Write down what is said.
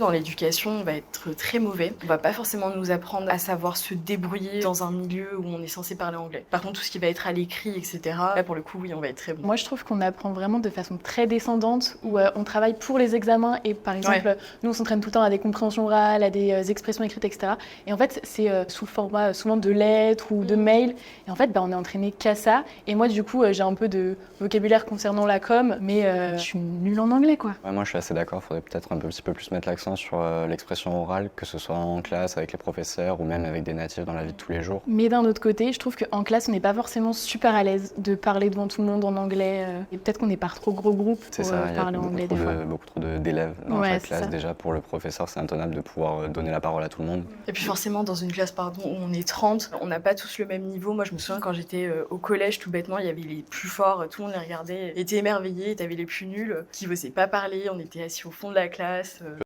Dans l'éducation, on va être très mauvais. On va pas forcément nous apprendre à savoir se débrouiller dans un milieu où on est censé parler anglais. Par contre, tout ce qui va être à l'écrit, etc., là, pour le coup, oui, on va être très bon. Moi, je trouve qu'on apprend vraiment de façon très descendante, où on travaille pour les examens et par exemple, nous, on s'entraîne tout le temps à des compréhensions orales, à des expressions écrites, etc. Et en fait, c'est sous le format souvent de lettres ou de mails. Et en fait, on est entraîné qu'à ça. Et moi, du coup, j'ai un peu de vocabulaire concernant la com, mais je suis nulle en anglais, quoi. Ouais, moi je suis assez d'accord, il faudrait peut-être un petit peu plus mettre l'accent sur l'expression orale, que ce soit en classe avec les professeurs ou même avec des natifs dans la vie de tous les jours. Mais d'un autre côté, je trouve qu'en classe, on n'est pas forcément super à l'aise de parler devant tout le monde en anglais. Et peut-être qu'on est par trop gros groupe C'est pour ça, il y a parler anglais des fois. beaucoup trop d'élèves dans Ouais, chaque c'est classe. ça. Déjà pour le professeur, c'est intenable de pouvoir donner la parole à tout le monde. Et puis forcément, dans une classe où on est 30, on n'a pas tous le même niveau. Moi, je me souviens quand j'étais au collège, tout bêtement, il y avait les plus forts, tout le monde les regardait, était émerveillé, t'avais les plus nuls qui n'osaient pas parler, on était assis au fond de la classe.